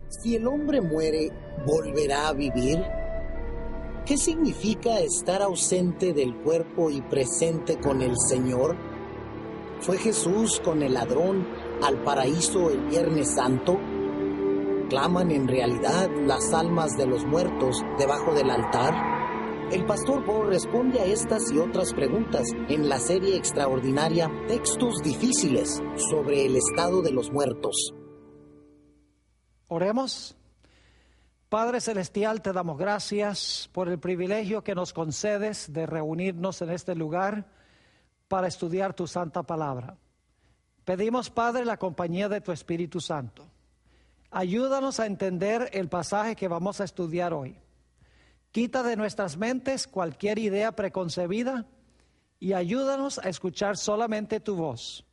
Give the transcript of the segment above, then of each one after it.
Si el hombre muere, ¿volverá a vivir? ¿Qué significa estar ausente del cuerpo y presente con el Señor? ¿Fue Jesús con el ladrón al paraíso el Viernes Santo? ¿Claman en realidad las almas de los muertos debajo del altar? El pastor Bo responde a estas y otras preguntas en la serie extraordinaria Textos Difíciles sobre el estado de los muertos. Oremos. Padre Celestial, te damos gracias por el privilegio que nos concedes de reunirnos en este lugar para estudiar tu santa palabra. Pedimos, Padre, la compañía de tu Espíritu Santo. Ayúdanos a entender el pasaje que vamos a estudiar hoy. Quita de nuestras mentes cualquier idea preconcebida y ayúdanos a escuchar solamente tu voz.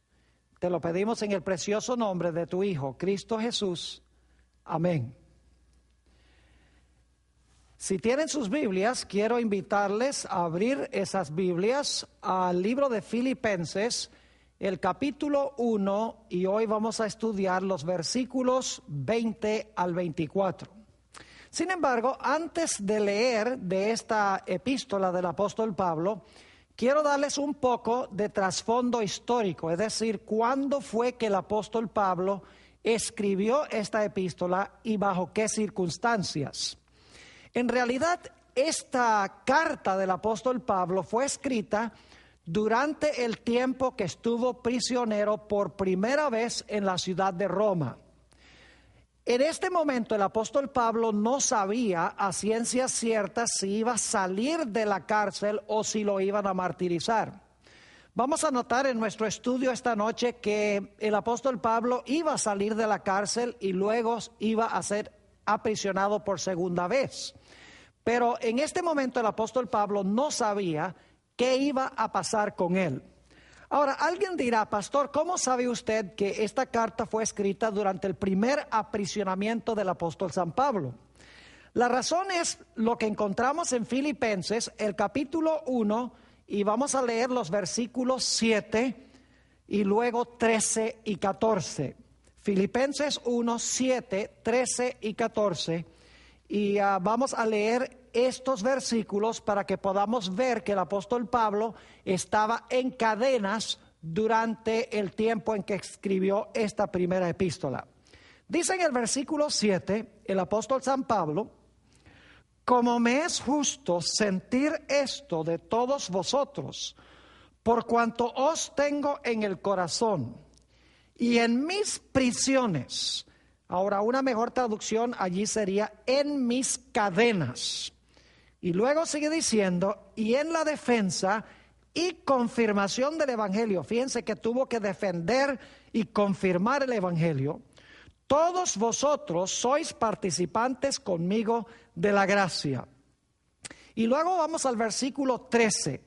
Te lo pedimos en el precioso nombre de tu Hijo, Cristo Jesús. Amén. Si tienen sus Biblias, quiero invitarles a abrir esas Biblias al libro de Filipenses, el capítulo 1, y hoy vamos a estudiar los versículos 20 al 24. Sin embargo, antes de leer de esta epístola del apóstol Pablo, quiero darles un poco de trasfondo histórico, es decir, cuándo fue que el apóstol Pablo escribió esta epístola y bajo qué circunstancias. En realidad, esta carta del apóstol Pablo fue escrita durante el tiempo que estuvo prisionero por primera vez en la ciudad de Roma. En este momento el apóstol Pablo no sabía a ciencia cierta si iba a salir de la cárcel o si lo iban a martirizar. Vamos a notar en nuestro estudio esta noche que el apóstol Pablo iba a salir de la cárcel y luego iba a ser aprisionado por segunda vez. Pero en este momento el apóstol Pablo no sabía qué iba a pasar con él. Ahora, alguien dirá, pastor, ¿cómo sabe usted que esta carta fue escrita durante el primer aprisionamiento del apóstol San Pablo? La razón es lo que encontramos en Filipenses, el capítulo 1, y vamos a leer los versículos 7 y luego 13 y 14. Filipenses 1, 7, 13 y 14. Y vamos a leer estos versículos para que podamos ver que el apóstol Pablo estaba en cadenas durante el tiempo en que escribió esta primera epístola. Dice en el versículo 7, el apóstol San Pablo: como me es justo sentir esto de todos vosotros, por cuanto os tengo en el corazón y en mis prisiones. Ahora, una mejor traducción allí sería en mis cadenas. Y luego sigue diciendo, y en la defensa y confirmación del evangelio. Fíjense que tuvo que defender y confirmar el evangelio. Todos vosotros sois participantes conmigo de la gracia. Y luego vamos al versículo 13.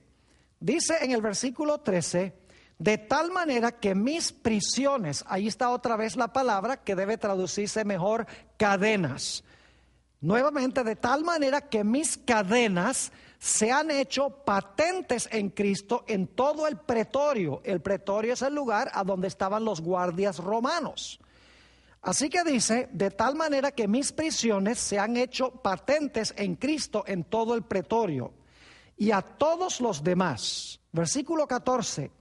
Dice en el versículo 13, de tal manera que mis prisiones, ahí está otra vez la palabra que debe traducirse mejor, cadenas. Nuevamente, de tal manera que mis cadenas se han hecho patentes en Cristo en todo el pretorio. El pretorio es el lugar a donde estaban los guardias romanos. Así que dice, de tal manera que mis prisiones se han hecho patentes en Cristo en todo el pretorio. Y a todos los demás, versículo 14,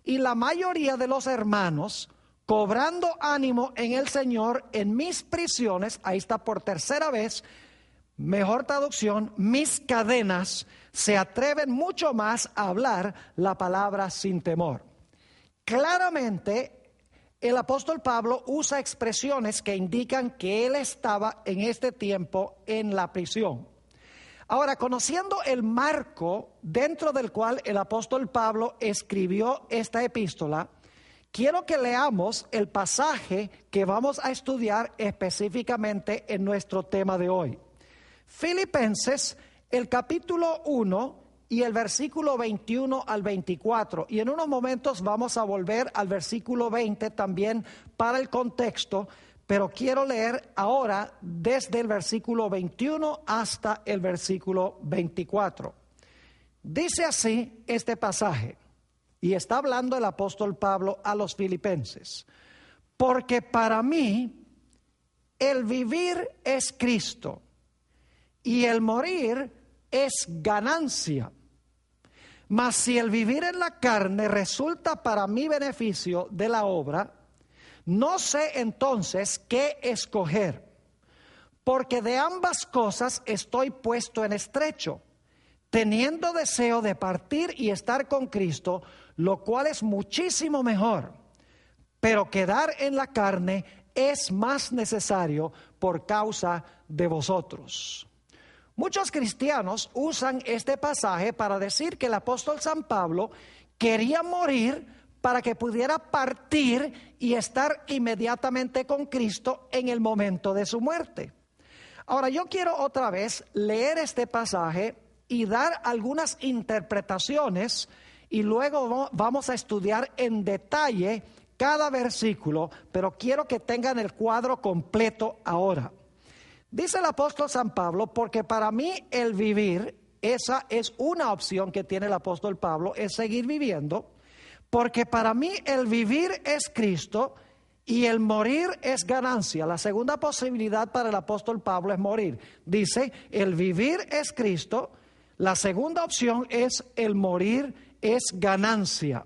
y la mayoría de los hermanos, cobrando ánimo en el Señor en mis prisiones, ahí está por tercera vez, mejor traducción, mis cadenas, se atreven mucho más a hablar la palabra sin temor. Claramente, el apóstol Pablo usa expresiones que indican que él estaba en este tiempo en la prisión. Ahora, conociendo el marco dentro del cual el apóstol Pablo escribió esta epístola, quiero que leamos el pasaje que vamos a estudiar específicamente en nuestro tema de hoy. Filipenses, el capítulo 1 y el versículo 21 al 24. Y en unos momentos vamos a volver al versículo 20 también para el contexto, pero quiero leer ahora desde el versículo 21 hasta el versículo 24. Dice así este pasaje, y está hablando el apóstol Pablo a los filipenses: porque para mí el vivir es Cristo y el morir es ganancia. Mas si el vivir en la carne resulta para mi beneficio de la obra, no sé entonces qué escoger, porque de ambas cosas estoy puesto en estrecho, teniendo deseo de partir y estar con Cristo, lo cual es muchísimo mejor, pero quedar en la carne es más necesario por causa de vosotros. Muchos cristianos usan este pasaje para decir que el apóstol San Pablo quería morir para que pudiera partir y estar inmediatamente con Cristo en el momento de su muerte. Ahora, yo quiero otra vez leer este pasaje y dar algunas interpretaciones y luego vamos a estudiar en detalle cada versículo, pero quiero que tengan el cuadro completo ahora. Dice el apóstol San Pablo, porque para mí el vivir, esa es una opción que tiene el apóstol Pablo, es seguir viviendo, porque para mí el vivir es Cristo y el morir es ganancia. La segunda posibilidad para el apóstol Pablo es morir. Dice, el vivir es Cristo, la segunda opción es el morir es ganancia.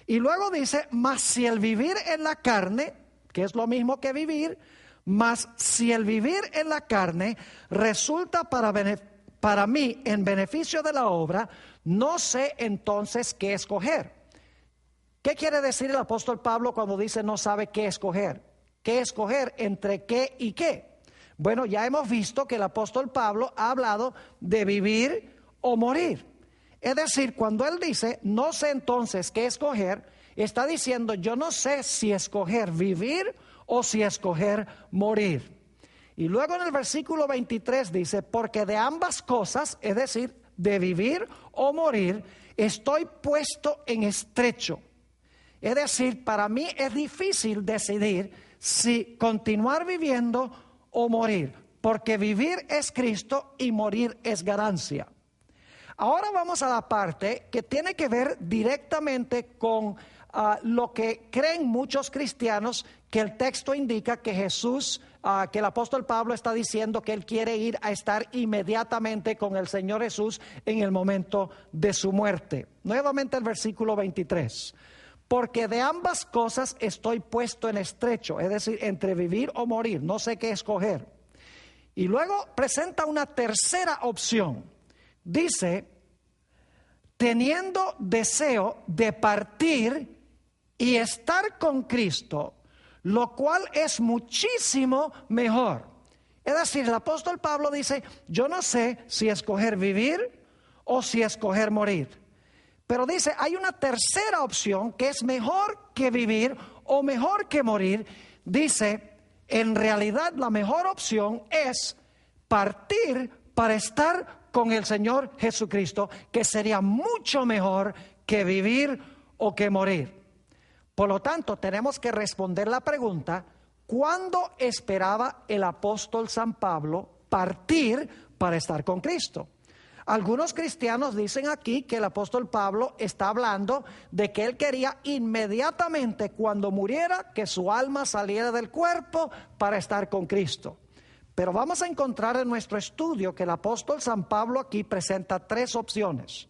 Y luego dice, mas si el vivir en la carne, que es lo mismo que vivir, mas si el vivir en la carne resulta para mí en beneficio de la obra, no sé entonces qué escoger. ¿Qué quiere decir el apóstol Pablo cuando dice no sabe qué escoger? ¿Qué escoger entre qué y qué? Bueno, ya hemos visto que el apóstol Pablo ha hablado de vivir o morir. Es decir, cuando él dice no sé entonces qué escoger, está diciendo yo no sé si escoger vivir o si escoger morir. Y luego en el versículo 23 dice, porque de ambas cosas, es decir, de vivir o morir, estoy puesto en estrecho. Es decir, para mí es difícil decidir si continuar viviendo o morir, porque vivir es Cristo y morir es ganancia. Ahora vamos a la parte que tiene que ver directamente con lo que creen muchos cristianos, que el texto indica que Jesús, que el apóstol Pablo está diciendo que él quiere ir a estar inmediatamente con el Señor Jesús en el momento de su muerte. Nuevamente el versículo 23. Porque de ambas cosas estoy puesto en estrecho, es decir, entre vivir o morir, no sé qué escoger. Y luego presenta una tercera opción. Dice, teniendo deseo de partir y estar con Cristo, lo cual es muchísimo mejor. Es decir, el apóstol Pablo dice, yo no sé si escoger vivir o si escoger morir. Pero dice, hay una tercera opción que es mejor que vivir o mejor que morir. Dice, en realidad la mejor opción es partir para estar con el Señor Jesucristo, que sería mucho mejor que vivir o que morir. Por lo tanto, tenemos que responder la pregunta, ¿cuándo esperaba el apóstol San Pablo partir para estar con Cristo? Algunos cristianos dicen aquí que el apóstol Pablo está hablando de que él quería inmediatamente cuando muriera que su alma saliera del cuerpo para estar con Cristo. Pero vamos a encontrar en nuestro estudio que el apóstol San Pablo aquí presenta tres opciones.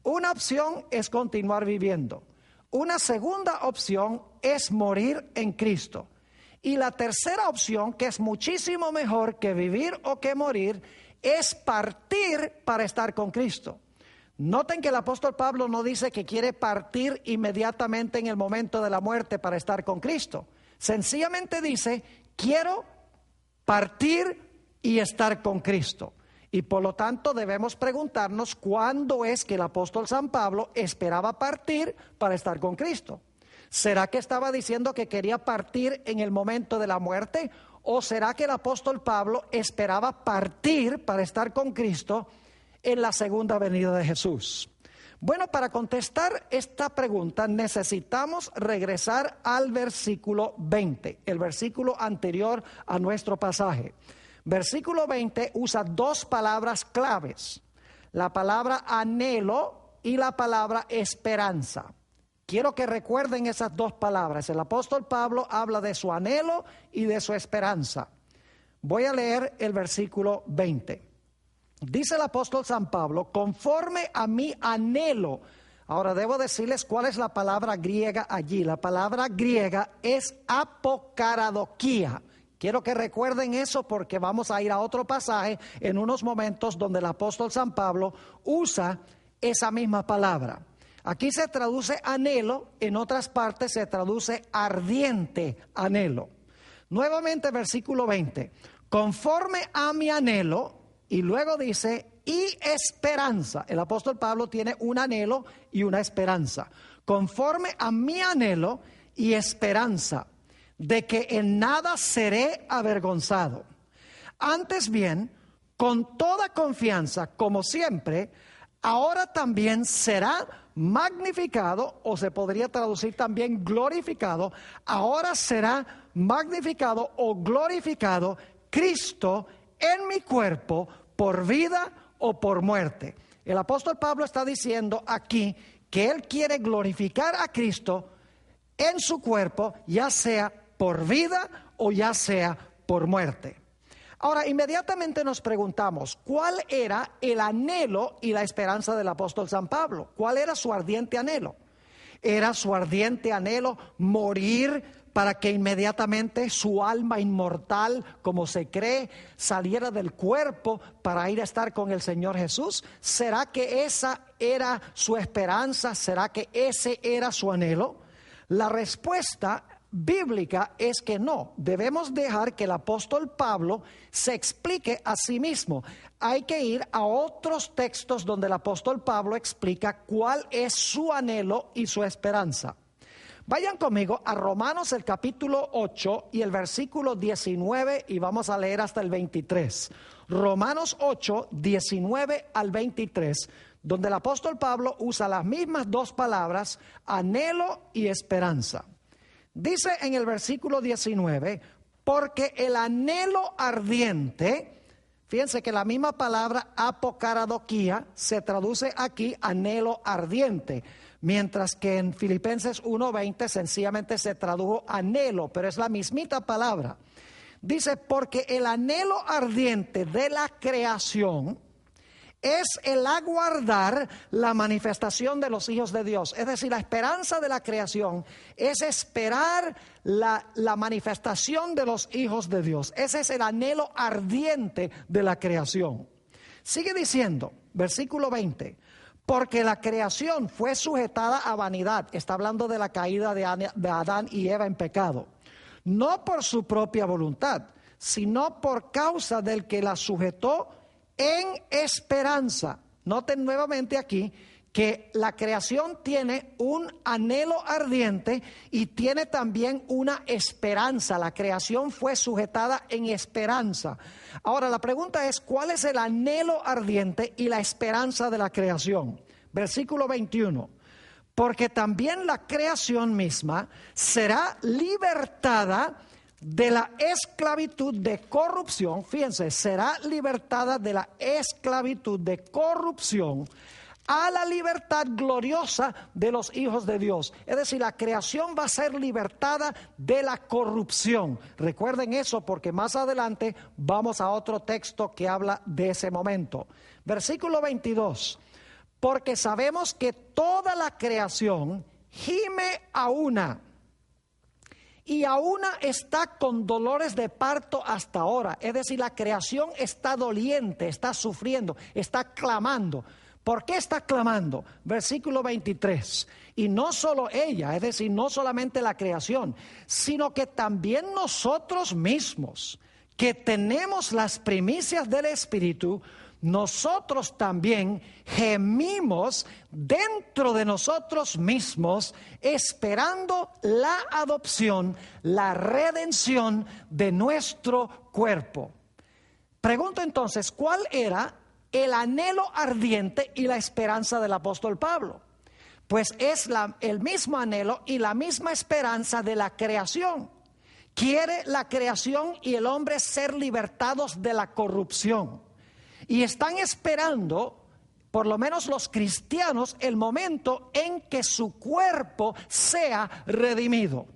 Una opción es continuar viviendo. Una segunda opción es morir en Cristo. Y la tercera opción, que es muchísimo mejor que vivir o que morir, es partir para estar con Cristo. Noten que el apóstol Pablo no dice que quiere partir inmediatamente en el momento de la muerte para estar con Cristo. Sencillamente dice, quiero partir y estar con Cristo. Y por lo tanto debemos preguntarnos cuándo es que el apóstol San Pablo esperaba partir para estar con Cristo. ¿Será que estaba diciendo que quería partir en el momento de la muerte? ¿O será que el apóstol Pablo esperaba partir para estar con Cristo en la segunda venida de Jesús? Bueno, para contestar esta pregunta necesitamos regresar al versículo 20, el versículo anterior a nuestro pasaje. Versículo 20 usa dos palabras claves, la palabra anhelo y la palabra esperanza. Quiero que recuerden esas dos palabras. El apóstol Pablo habla de su anhelo y de su esperanza. Voy a leer el versículo 20. Dice el apóstol San Pablo, conforme a mi anhelo. Ahora debo decirles cuál es la palabra griega allí. La palabra griega es apokaradokia. Quiero que recuerden eso porque vamos a ir a otro pasaje en unos momentos donde el apóstol San Pablo usa esa misma palabra. Aquí se traduce anhelo, en otras partes se traduce ardiente anhelo. Nuevamente versículo 20, conforme a mi anhelo, y luego dice, y esperanza. El apóstol Pablo tiene un anhelo y una esperanza. Conforme a mi anhelo y esperanza, de que en nada seré avergonzado. Antes bien, con toda confianza, como siempre, ahora también será magnificado, o se podría traducir también glorificado, ahora será magnificado o glorificado Cristo en mi cuerpo por vida o por muerte. El apóstol Pablo está diciendo aquí que él quiere glorificar a Cristo en su cuerpo, ya sea por vida o ya sea por muerte. Ahora, inmediatamente nos preguntamos, ¿cuál era el anhelo y la esperanza del apóstol San Pablo? ¿Cuál era su ardiente anhelo? ¿Era su ardiente anhelo morir para que inmediatamente su alma inmortal, como se cree, saliera del cuerpo para ir a estar con el Señor Jesús? ¿Será que esa era su esperanza? ¿Será que ese era su anhelo? La respuesta bíblica es que no. Debemos dejar que el apóstol Pablo se explique a sí mismo. Hay que ir a otros textos donde el apóstol Pablo explica cuál es su anhelo y su esperanza. Vayan conmigo a Romanos el capítulo 8 y el versículo 19 y vamos a leer hasta el 23. Romanos 8, 19 al 23, donde el apóstol Pablo usa las mismas dos palabras, anhelo y esperanza. Dice en el versículo 19, porque el anhelo ardiente, fíjense que la misma palabra apokaradokia se traduce aquí anhelo ardiente, mientras que en Filipenses 1:20 sencillamente se tradujo anhelo, pero es la mismita palabra. Dice, porque el anhelo ardiente de la creación es el aguardar la manifestación de los hijos de Dios. Es decir, la esperanza de la creación es esperar la manifestación de los hijos de Dios. Ese es el anhelo ardiente de la creación. Sigue diciendo, versículo 20, porque la creación fue sujetada a vanidad. Está hablando de la caída de Adán y Eva en pecado. No por su propia voluntad, sino por causa del que la sujetó en esperanza. Noten nuevamente aquí que la creación tiene un anhelo ardiente y tiene también una esperanza. La creación fue sujetada en esperanza. Ahora la pregunta es, ¿cuál es el anhelo ardiente y la esperanza de la creación? Versículo 21. Porque también la creación misma será libertada de la esclavitud de corrupción, fíjense, será libertada de la esclavitud de corrupción a la libertad gloriosa de los hijos de Dios. Es decir, la creación va a ser libertada de la corrupción. Recuerden eso porque más adelante vamos a otro texto que habla de ese momento. Versículo 22, porque sabemos que toda la creación gime a una, y a una está con dolores de parto hasta ahora. Es decir, la creación está doliente, está sufriendo, está clamando. ¿Por qué está clamando? Versículo 23. Y no solo ella, es decir, no solamente la creación, sino que también nosotros mismos, que tenemos las primicias del Espíritu, nosotros también gemimos dentro de nosotros mismos, esperando la adopción, la redención de nuestro cuerpo. Pregunto entonces, ¿cuál era el anhelo ardiente y la esperanza del apóstol Pablo? Pues es el mismo anhelo y la misma esperanza de la creación. Quiere la creación y el hombre ser libertados de la corrupción. Y están esperando por lo menos los cristianos, el momento en que su cuerpo sea redimido.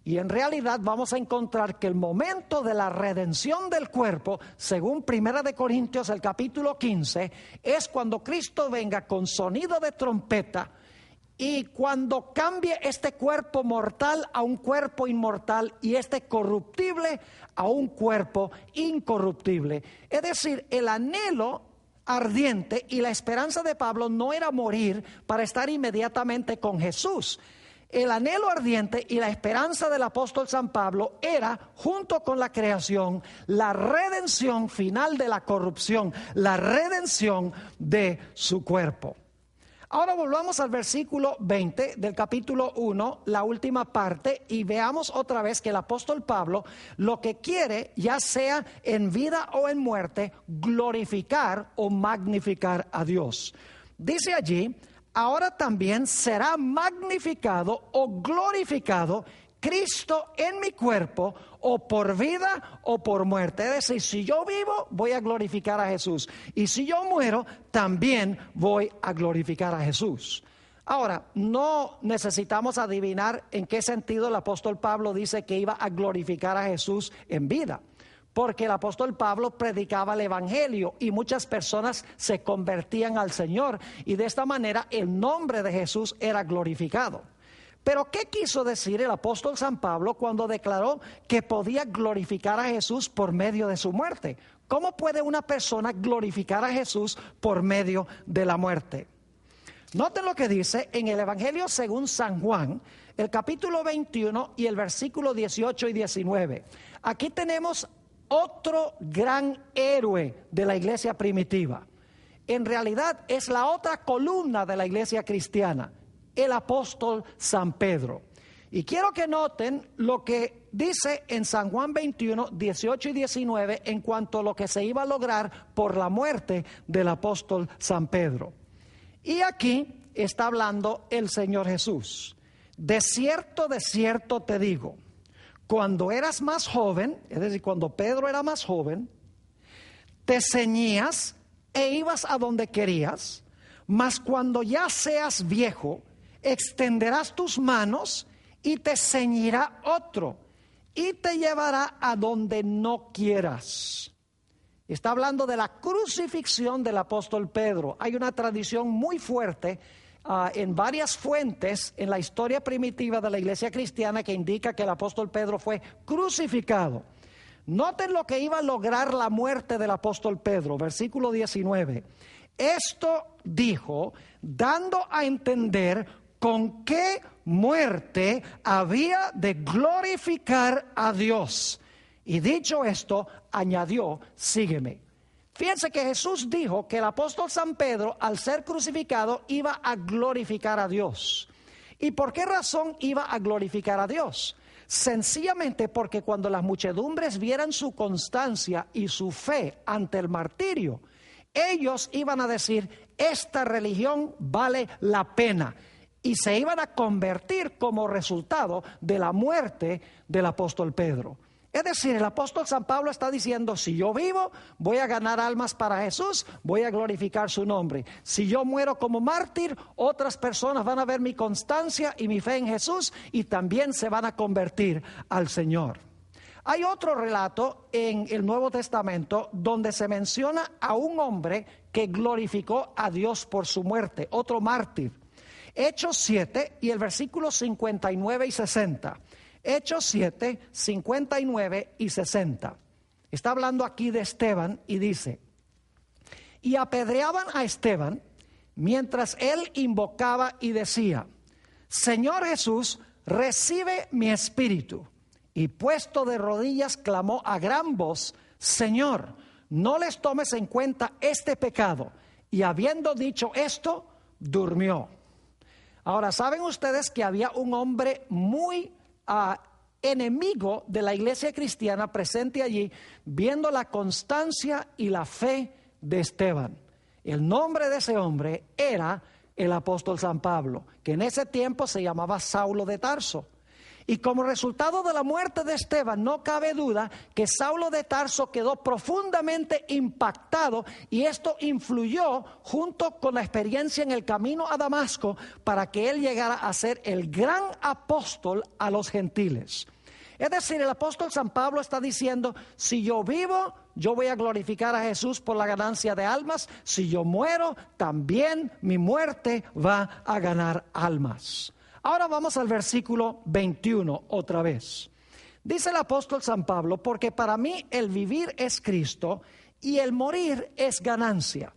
Y en realidad vamos a encontrar que el momento de la redención del cuerpo, según 1 Corintios el capítulo 15, es cuando Cristo venga con sonido de trompeta y cuando cambie este cuerpo mortal a un cuerpo inmortal y este corruptible a un cuerpo incorruptible. Es decir, el anhelo ardiente y la esperanza de Pablo no era morir para estar inmediatamente con Jesús. El anhelo ardiente y la esperanza del apóstol San Pablo era, junto con la creación, la redención final de la corrupción, la redención de su cuerpo. Ahora volvamos al versículo 20 del capítulo 1, la última parte, y veamos otra vez que el apóstol Pablo lo que quiere, ya sea en vida o en muerte, glorificar o magnificar a Dios. Dice allí: ahora también será magnificado o glorificado Cristo en mi cuerpo, o por vida o por muerte. Es decir, si yo vivo, voy a glorificar a Jesús. Y si yo muero, también voy a glorificar a Jesús. Ahora, no necesitamos adivinar en qué sentido el apóstol Pablo dice que iba a glorificar a Jesús en vida. Porque el apóstol Pablo predicaba el evangelio y muchas personas se convertían al Señor. Y de esta manera el nombre de Jesús era glorificado. Pero ¿qué quiso decir el apóstol San Pablo cuando declaró que podía glorificar a Jesús por medio de su muerte? ¿Cómo puede una persona glorificar a Jesús por medio de la muerte? Noten lo que dice en el Evangelio según San Juan, el capítulo 21 y el versículo 18 y 19. Aquí tenemos otro gran héroe de la iglesia primitiva. En realidad es la otra columna de la iglesia cristiana, el apóstol San Pedro. Y quiero que noten lo que dice en San Juan 21, 18 y 19 en cuanto a lo que se iba a lograr por la muerte del apóstol San Pedro. Y aquí está hablando el Señor Jesús. De cierto te digo, cuando eras más joven, es decir, cuando Pedro era más joven, te ceñías e ibas a donde querías, mas cuando ya seas viejo, extenderás tus manos y te ceñirá otro y te llevará a donde no quieras. Está hablando de la crucifixión del apóstol Pedro. Hay una tradición muy fuerte en varias fuentes en la historia primitiva de la iglesia cristiana que indica que el apóstol Pedro fue crucificado. Noten lo que iba a lograr la muerte del apóstol Pedro, versículo 19. Esto dijo, dando a entender con qué muerte había de glorificar a Dios. Y dicho esto, añadió, sígueme. Fíjense que Jesús dijo que el apóstol San Pedro, al ser crucificado, iba a glorificar a Dios. ¿Y por qué razón iba a glorificar a Dios? Sencillamente porque cuando las muchedumbres vieran su constancia y su fe ante el martirio, ellos iban a decir, esta religión vale la pena. Y se iban a convertir como resultado de la muerte del apóstol Pedro. Es decir, el apóstol San Pablo está diciendo, si yo vivo, voy a ganar almas para Jesús, voy a glorificar su nombre. Si yo muero como mártir, otras personas van a ver mi constancia y mi fe en Jesús y también se van a convertir al Señor. Hay otro relato en el Nuevo Testamento donde se menciona a un hombre que glorificó a Dios por su muerte, otro mártir. Hechos 7 y el versículo 59 y 60. Hechos 7, 59 y 60. Está hablando aquí de Esteban y dice, y apedreaban a Esteban mientras él invocaba y decía, Señor Jesús, recibe mi espíritu. Y puesto de rodillas clamó a gran voz, Señor, no les tomes en cuenta este pecado. Y habiendo dicho esto, durmió. Ahora, ¿saben ustedes que había un hombre muy enemigo de la iglesia cristiana presente allí, viendo la constancia y la fe de Esteban? El nombre de ese hombre era el apóstol San Pablo, que en ese tiempo se llamaba Saulo de Tarso. Y como resultado de la muerte de Esteban, no cabe duda que Saulo de Tarso quedó profundamente impactado, y esto influyó junto con la experiencia en el camino a Damasco para que él llegara a ser el gran apóstol a los gentiles. Es decir, el apóstol San Pablo está diciendo: si yo vivo, yo voy a glorificar a Jesús por la ganancia de almas. Si yo muero, también mi muerte va a ganar almas. Ahora vamos al versículo 21 otra vez. Dice el apóstol San Pablo: porque para mí el vivir es Cristo y el morir es ganancia.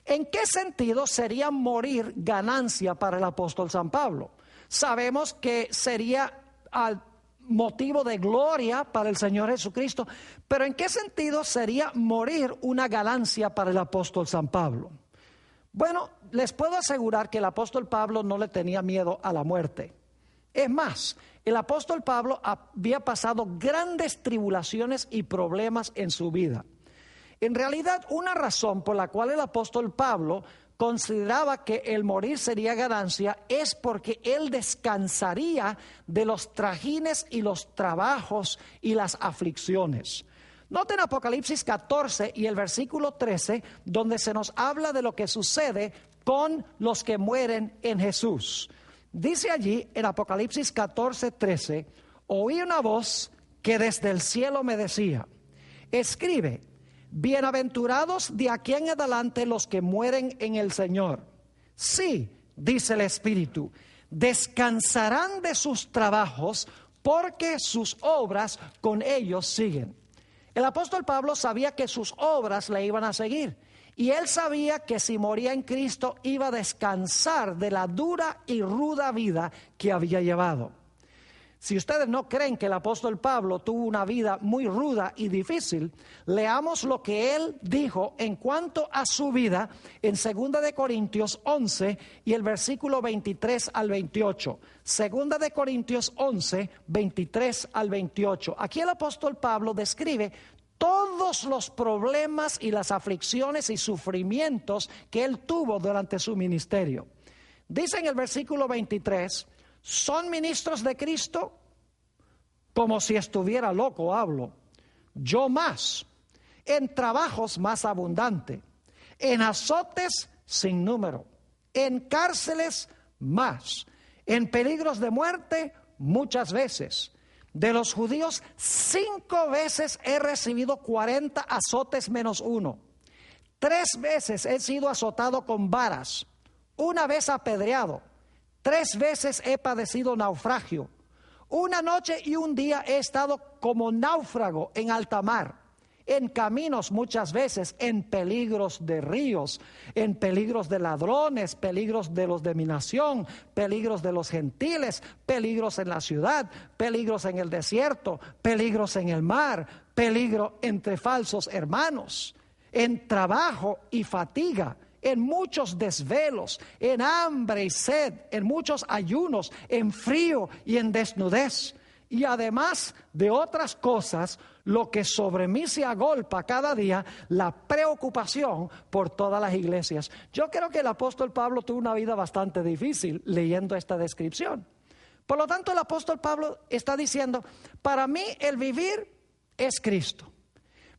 ¿En qué sentido sería morir ganancia para el apóstol San Pablo? Sabemos que sería al motivo de gloria para el Señor Jesucristo, pero ¿en qué sentido sería morir una ganancia para el apóstol San Pablo? Bueno, les puedo asegurar que el apóstol Pablo no le tenía miedo a la muerte. Es más, el apóstol Pablo había pasado grandes tribulaciones y problemas en su vida. En realidad, una razón por la cual el apóstol Pablo consideraba que el morir sería ganancia es porque él descansaría de los trajines y los trabajos y las aflicciones. Noten Apocalipsis 14 y el versículo 13, donde se nos habla de lo que sucede con los que mueren en Jesús. Dice allí en Apocalipsis 14, 13: oí una voz que desde el cielo me decía: escribe, bienaventurados de aquí en adelante los que mueren en el Señor. Sí, dice el Espíritu, descansarán de sus trabajos, porque sus obras con ellos siguen. El apóstol Pablo sabía que sus obras le iban a seguir, y él sabía que si moría en Cristo iba a descansar de la dura y ruda vida que había llevado. Si ustedes no creen que el apóstol Pablo tuvo una vida muy ruda y difícil, leamos lo que él dijo en cuanto a su vida en 2 de Corintios 11 y el versículo 23 al 28. 2 de Corintios 11, 23 al 28. Aquí el apóstol Pablo describe todos los problemas y las aflicciones y sufrimientos que él tuvo durante su ministerio. Dice en el versículo 23: ¿son ministros de Cristo? Como si estuviera loco hablo. Yo más, en trabajos más abundante, en azotes sin número, en cárceles más, en peligros de muerte muchas veces. De los judíos 5 veces he recibido 40 azotes menos 1. 3 veces he sido azotado con varas, 1 vez apedreado. 3 veces he padecido naufragio. 1 noche y 1 día he estado como náufrago en alta mar, en caminos muchas veces, en peligros de ríos, en peligros de ladrones, peligros de los de mi nación, peligros de los gentiles, peligros en la ciudad, peligros en el desierto, peligros en el mar, peligro entre falsos hermanos, en trabajo y fatiga, en muchos desvelos, en hambre y sed, en muchos ayunos, en frío y en desnudez. Y además de otras cosas, lo que sobre mí se agolpa cada día, la preocupación por todas las iglesias. Yo creo que el apóstol Pablo tuvo una vida bastante difícil leyendo esta descripción. Por lo tanto, el apóstol Pablo está diciendo: para mí el vivir es Cristo.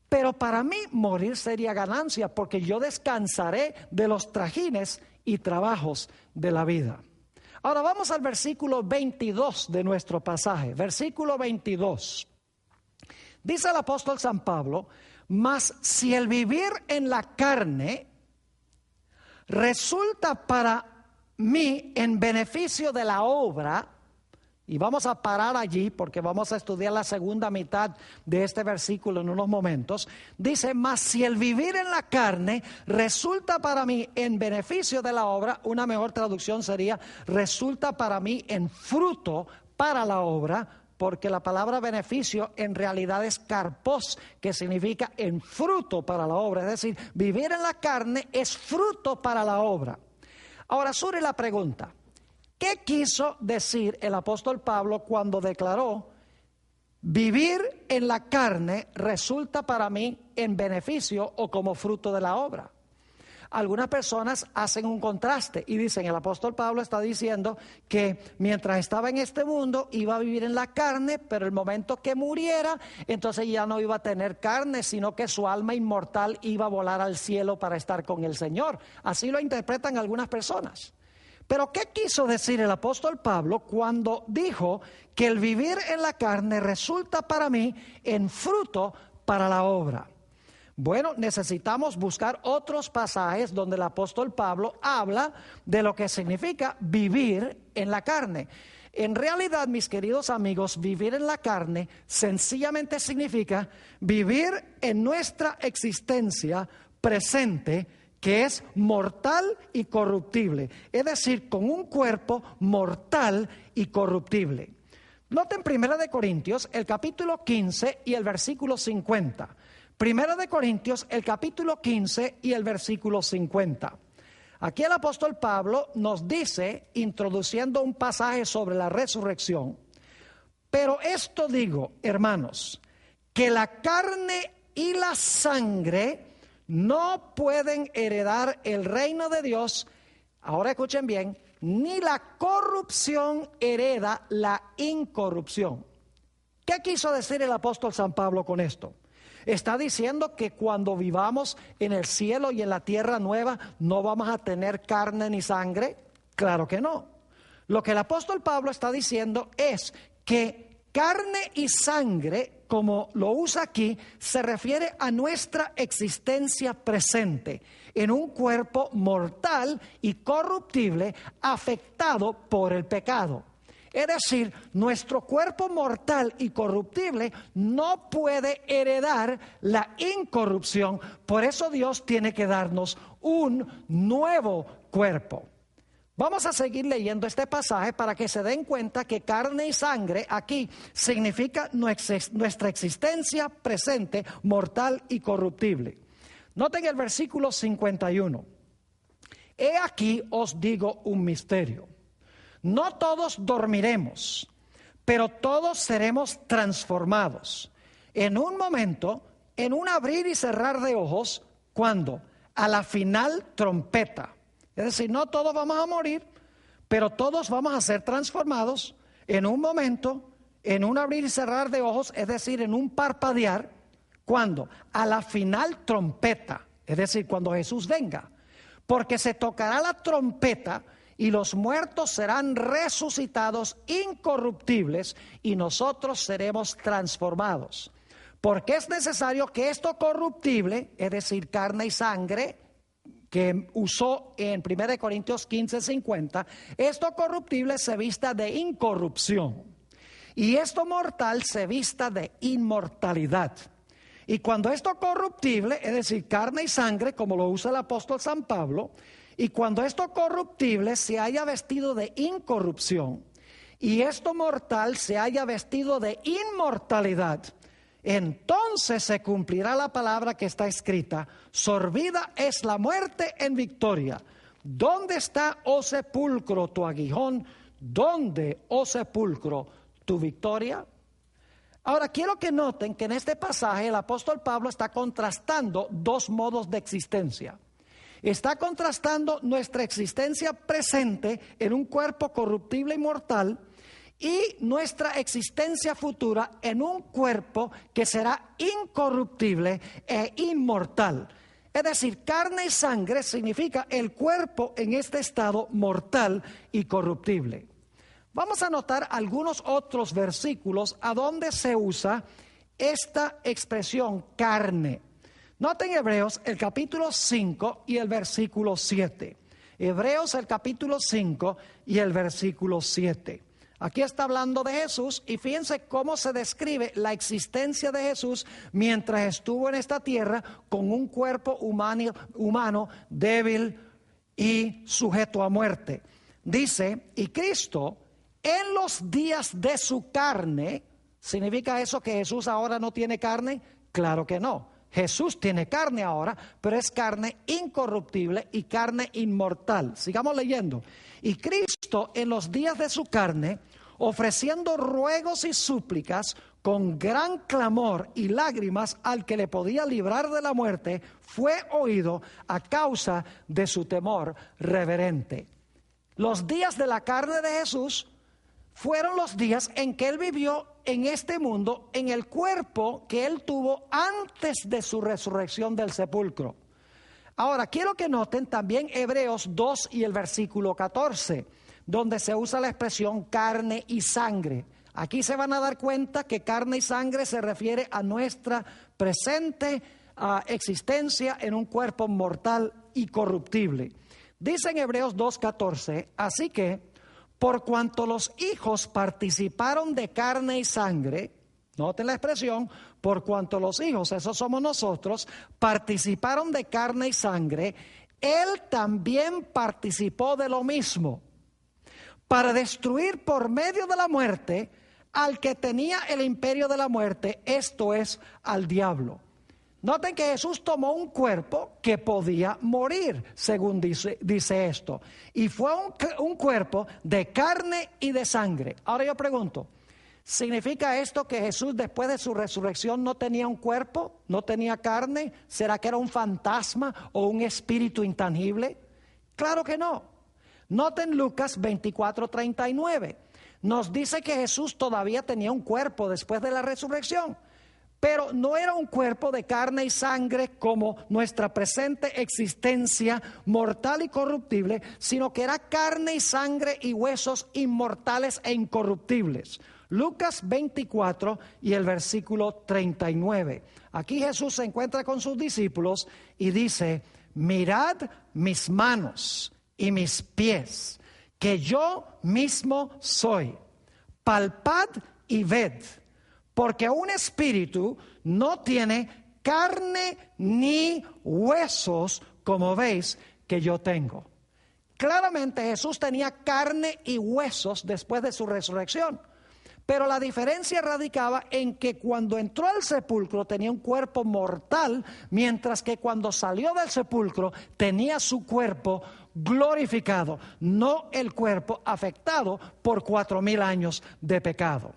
Pero para mí morir sería ganancia, porque yo descansaré de los trajines y trabajos de la vida. Ahora vamos al versículo 22 de nuestro pasaje. Versículo 22. Dice el apóstol San Pablo: mas si el vivir en la carne resulta para mí en beneficio de la obra. Y vamos a parar allí porque vamos a estudiar la segunda mitad de este versículo en unos momentos. Dice: mas si el vivir en la carne resulta para mí en beneficio de la obra, una mejor traducción sería: resulta para mí en fruto para la obra, porque la palabra beneficio en realidad es karpos, que significa en fruto para la obra. Es decir, vivir en la carne es fruto para la obra. Ahora surge la pregunta: ¿qué quiso decir el apóstol Pablo cuando declaró: vivir en la carne resulta para mí en beneficio o como fruto de la obra? algunas personas hacen un contraste y dicen, el apóstol Pablo está diciendo que mientras estaba en este mundo iba a vivir en la carne, pero el momento que muriera, entonces ya no iba a tener carne, sino que su alma inmortal iba a volar al cielo para estar con el Señor. Así lo interpretan algunas personas. Pero ¿qué quiso decir el apóstol Pablo cuando dijo que el vivir en la carne resulta para mí en fruto para la obra? Bueno, necesitamos buscar otros pasajes donde el apóstol Pablo habla de lo que significa vivir en la carne. En realidad, mis queridos amigos, vivir en la carne sencillamente significa vivir en nuestra existencia presente, que es mortal y corruptible, es decir, con un cuerpo mortal y corruptible. Noten 1 Corintios, el capítulo 15 y el versículo 50. 1 Corintios, el capítulo 15 y el versículo 50. Aquí el apóstol Pablo nos dice, introduciendo un pasaje sobre la resurrección, pero esto digo, hermanos, que la carne y la sangre no pueden heredar el reino de Dios. Ahora escuchen bien, ni la corrupción hereda la incorrupción. ¿Qué quiso decir el apóstol San Pablo con esto? ¿Está diciendo que cuando vivamos en el cielo y en la tierra nueva no vamos a tener carne ni sangre? Claro que no. Lo que el apóstol Pablo está diciendo es que carne y sangre, como lo usa aquí, se refiere a nuestra existencia presente en un cuerpo mortal y corruptible afectado por el pecado. Es decir, nuestro cuerpo mortal y corruptible no puede heredar la incorrupción. Por eso Dios tiene que darnos un nuevo cuerpo. Vamos a seguir leyendo este pasaje para que se den cuenta que carne y sangre aquí significa nuestra existencia presente, mortal y corruptible. Noten el versículo 51. He aquí os digo un misterio. No todos dormiremos, pero todos seremos transformados. En un momento, en un abrir y cerrar de ojos, ¿cuándo? A la final trompeta. Es decir, no todos vamos a morir, pero todos vamos a ser transformados en un momento, en un abrir y cerrar de ojos, es decir, en un parpadear. ¿Cuándo? A la final trompeta, es decir, cuando Jesús venga. Porque se tocará la trompeta y los muertos serán resucitados incorruptibles y nosotros seremos transformados. Porque es necesario que esto corruptible, es decir, carne y sangre, que usó en 1 Corintios 15:50, esto corruptible se vista de incorrupción y esto mortal se vista de inmortalidad. Y cuando esto corruptible, es decir, carne y sangre, como lo usa el apóstol San Pablo, y cuando esto corruptible se haya vestido de incorrupción y esto mortal se haya vestido de inmortalidad, entonces se cumplirá la palabra que está escrita: sorbida es la muerte en victoria. ¿Dónde está, oh sepulcro, tu aguijón? ¿Dónde, oh sepulcro, tu victoria? Ahora quiero que noten que en este pasaje el apóstol Pablo está contrastando dos modos de existencia. Está contrastando nuestra existencia presente en un cuerpo corruptible y mortal y nuestra existencia futura en un cuerpo que será incorruptible e inmortal. Es decir, carne y sangre significa el cuerpo en este estado mortal y corruptible. Vamos a notar algunos otros versículos a donde se usa esta expresión carne. Noten Hebreos el capítulo 5 y el versículo 7. Hebreos el capítulo 5 y el versículo 7. Aquí está hablando de Jesús y fíjense cómo se describe la existencia de Jesús mientras estuvo en esta tierra con un cuerpo humano débil y sujeto a muerte. Dice, y Cristo en los días de su carne, ¿significa eso que Jesús ahora no tiene carne? Claro que no. Jesús tiene carne ahora, pero es carne incorruptible y carne inmortal. Sigamos leyendo. Y Cristo en los días de su carne, ofreciendo ruegos y súplicas con gran clamor y lágrimas al que le podía librar de la muerte, fue oído a causa de su temor reverente. Los días de la carne de Jesús fueron los días en que Él vivió en este mundo, en el cuerpo que Él tuvo antes de su resurrección del sepulcro. Ahora, quiero que noten también Hebreos 2 y el versículo 14, donde se usa la expresión carne y sangre. Aquí se van a dar cuenta que carne y sangre se refiere a nuestra presente existencia en un cuerpo mortal y corruptible. Dice en Hebreos 2:14, así que por cuanto los hijos participaron de carne y sangre, noten la expresión, por cuanto los hijos, esos somos nosotros, participaron de carne y sangre, Él también participó de lo mismo, para destruir por medio de la muerte al que tenía el imperio de la muerte, esto es, al diablo. Noten que Jesús tomó un cuerpo que podía morir, según dice esto. Y fue un cuerpo de carne y de sangre. Ahora yo pregunto, ¿significa esto que Jesús después de su resurrección no tenía un cuerpo? ¿No tenía carne? ¿Será que era un fantasma o un espíritu intangible? Claro que no. Noten Lucas 24:39. Nos dice que Jesús todavía tenía un cuerpo después de la resurrección. Pero no era un cuerpo de carne y sangre como nuestra presente existencia mortal y corruptible, sino que era carne y sangre y huesos inmortales e incorruptibles. Lucas 24 y el versículo 39. Aquí Jesús se encuentra con sus discípulos y dice, mirad mis manos y mis pies, que yo mismo soy. Palpad y ved. Porque un espíritu no tiene carne ni huesos, como veis que yo tengo. Claramente Jesús tenía carne y huesos después de su resurrección. Pero la diferencia radicaba en que cuando entró al sepulcro tenía un cuerpo mortal, mientras que cuando salió del sepulcro tenía su cuerpo glorificado, no el cuerpo afectado por 4,000 años de pecado.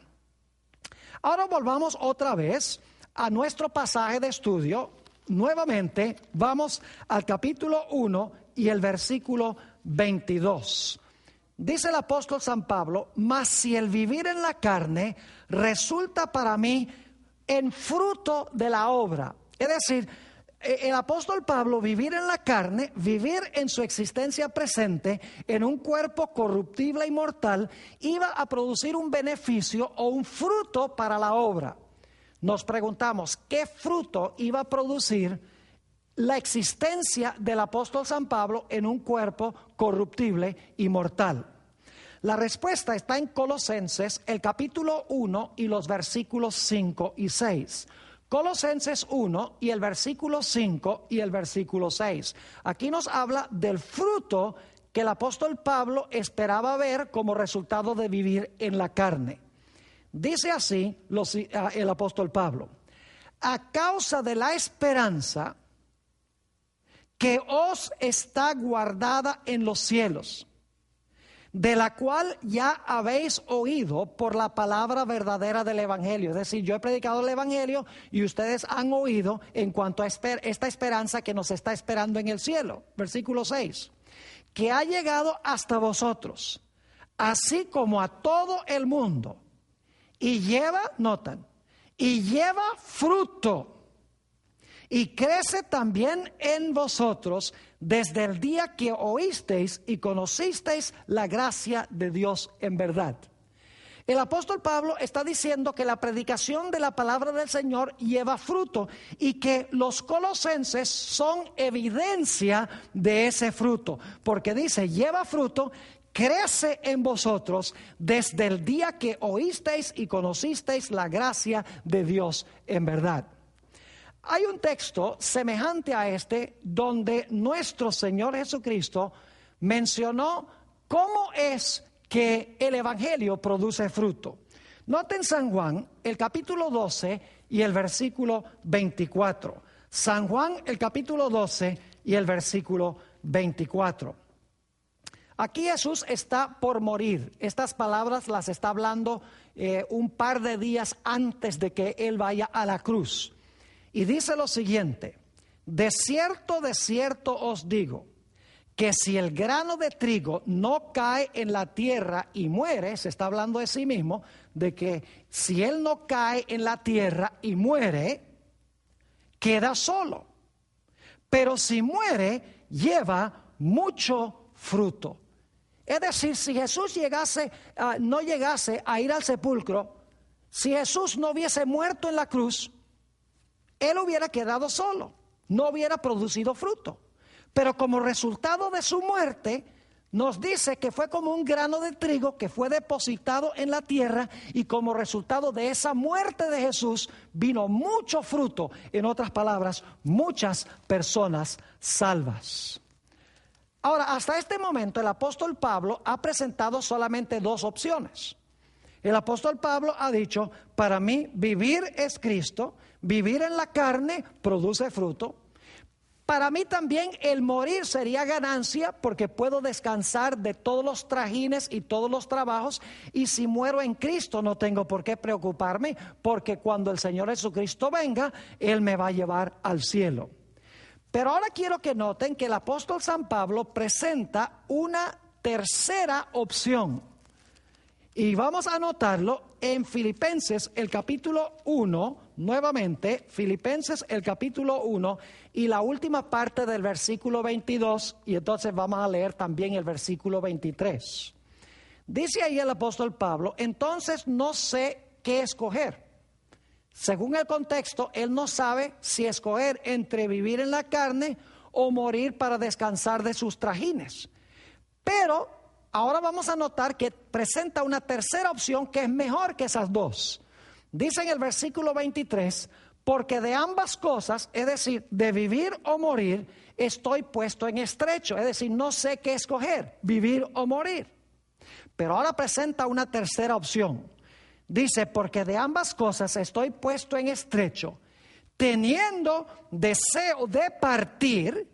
Ahora volvamos otra vez a nuestro pasaje de estudio. Nuevamente vamos al capítulo 1 y el versículo 22. Dice el apóstol San Pablo, mas si el vivir en la carne resulta para mí en fruto de la obra. Es decir, el apóstol Pablo, vivir en la carne, vivir en su existencia presente, en un cuerpo corruptible y mortal, iba a producir un beneficio o un fruto para la obra. Nos preguntamos, ¿qué fruto iba a producir la existencia del apóstol San Pablo en un cuerpo corruptible y mortal? La respuesta está en Colosenses, el capítulo 1 y los versículos 5 y 6. Colosenses 1 y el versículo 5 y el versículo 6. Aquí nos habla del fruto que el apóstol Pablo esperaba ver como resultado de vivir en la carne. Dice así el apóstol Pablo, a causa de la esperanza que os está guardada en los cielos, de la cual ya habéis oído por la palabra verdadera del Evangelio. Es decir, yo he predicado el Evangelio y ustedes han oído en cuanto a esta esperanza que nos está esperando en el cielo. Versículo 6. Que ha llegado hasta vosotros, así como a todo el mundo, y lleva, notan, y lleva fruto, y crece también en vosotros desde el día que oísteis y conocisteis la gracia de Dios en verdad. El apóstol Pablo está diciendo que la predicación de la palabra del Señor lleva fruto y que los colosenses son evidencia de ese fruto, porque dice, lleva fruto, crece en vosotros desde el día que oísteis y conocisteis la gracia de Dios en verdad. Hay un texto semejante a este donde nuestro Señor Jesucristo mencionó cómo es que el Evangelio produce fruto. Noten San Juan, el capítulo 12 y el versículo 24. San Juan, el capítulo 12 y el versículo 24. Aquí Jesús está por morir. Estas palabras las está hablando un par de días antes de que Él vaya a la cruz. Y dice lo siguiente: de cierto os digo, que si el grano de trigo no cae en la tierra y muere, se está hablando de sí mismo, de que si él no cae en la tierra y muere, queda solo. Pero si muere, lleva mucho fruto. Es decir, si Jesús no llegase a ir al sepulcro, si Jesús no hubiese muerto en la cruz, él hubiera quedado solo, no hubiera producido fruto. Pero como resultado de su muerte, nos dice que fue como un grano de trigo que fue depositado en la tierra, y como resultado de esa muerte de Jesús vino mucho fruto. En otras palabras, muchas personas salvas. Ahora, hasta este momento el apóstol Pablo ha presentado solamente dos opciones. El apóstol Pablo ha dicho: para mí vivir es Cristo, vivir en la carne produce fruto. Para mí también el morir sería ganancia, porque puedo descansar de todos los trajines y todos los trabajos, y si muero en Cristo no tengo por qué preocuparme, porque cuando el Señor Jesucristo venga, Él me va a llevar al cielo. Pero ahora quiero que noten que el apóstol San Pablo presenta una tercera opción, y vamos a anotarlo en Filipenses el capítulo 1, nuevamente, Filipenses el capítulo 1 y la última parte del versículo 22, y entonces vamos a leer también el versículo 23. Dice ahí el apóstol Pablo: entonces no sé qué escoger. Según el contexto, él no sabe si escoger entre vivir en la carne o morir para descansar de sus trajines. Pero ahora vamos a notar que presenta una tercera opción que es mejor que esas dos. Dice en el versículo 23: porque de ambas cosas, es decir, de vivir o morir, estoy puesto en estrecho. Es decir, no sé qué escoger, vivir o morir. Pero ahora presenta una tercera opción. Dice: porque de ambas cosas estoy puesto en estrecho, teniendo deseo de partir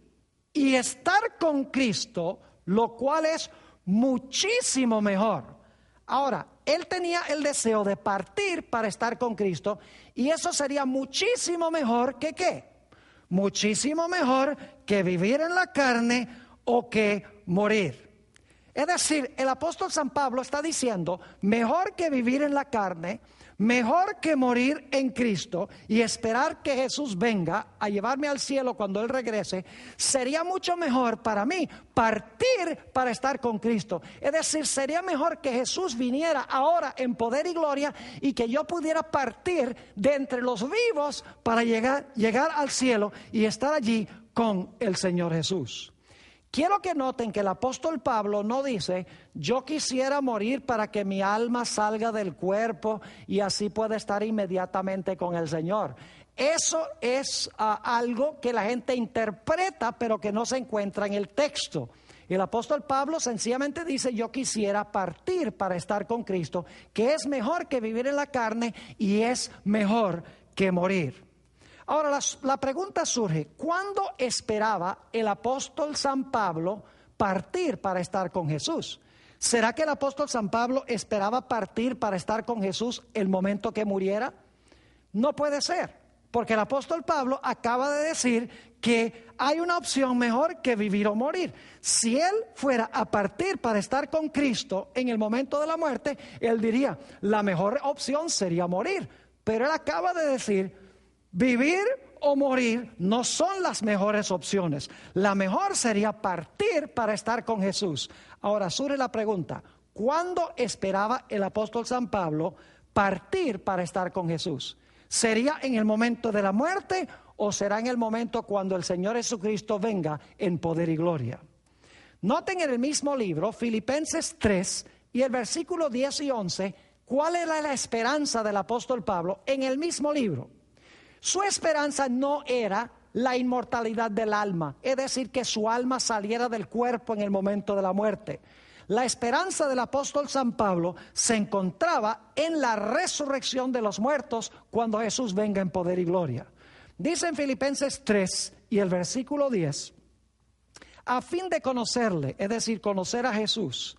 y estar con Cristo, lo cual es muchísimo mejor. Ahora, él tenía el deseo de partir para estar con Cristo, y eso sería muchísimo mejor que ¿qué? Muchísimo mejor que vivir en la carne o que morir. Es decir, el apóstol San Pablo está diciendo: mejor que vivir en la carne, mejor que morir en Cristo y esperar que Jesús venga a llevarme al cielo cuando Él regrese, sería mucho mejor para mí partir para estar con Cristo. Es decir, sería mejor que Jesús viniera ahora en poder y gloria, y que yo pudiera partir de entre los vivos para llegar al cielo y estar allí con el Señor Jesús. Quiero que noten que el apóstol Pablo no dice: yo quisiera morir para que mi alma salga del cuerpo y así pueda estar inmediatamente con el Señor. Eso es algo que la gente interpreta, pero que no se encuentra en el texto. El apóstol Pablo sencillamente dice: yo quisiera partir para estar con Cristo, que es mejor que vivir en la carne y es mejor que morir. Ahora la pregunta surge: ¿cuándo esperaba el apóstol San Pablo partir para estar con Jesús? ¿Será que el apóstol San Pablo esperaba partir para estar con Jesús el momento que muriera? No puede ser, porque el apóstol Pablo acaba de decir que hay una opción mejor que vivir o morir. Si él fuera a partir para estar con Cristo en el momento de la muerte, él diría: la mejor opción sería morir. Pero él acaba de decir: vivir o morir no son las mejores opciones. La mejor sería partir para estar con Jesús. Ahora surge la pregunta: ¿cuándo esperaba el apóstol San Pablo partir para estar con Jesús? ¿Sería en el momento de la muerte o será en el momento cuando el Señor Jesucristo venga en poder y gloria? Noten en el mismo libro, Filipenses 3 y el versículo 10 y 11, cuál era la esperanza del apóstol Pablo en el mismo libro. Su esperanza no era la inmortalidad del alma, es decir, que su alma saliera del cuerpo en el momento de la muerte. La esperanza del apóstol San Pablo se encontraba en la resurrección de los muertos cuando Jesús venga en poder y gloria. Dice en Filipenses 3 y el versículo 10: a fin de conocerle, es decir, conocer a Jesús,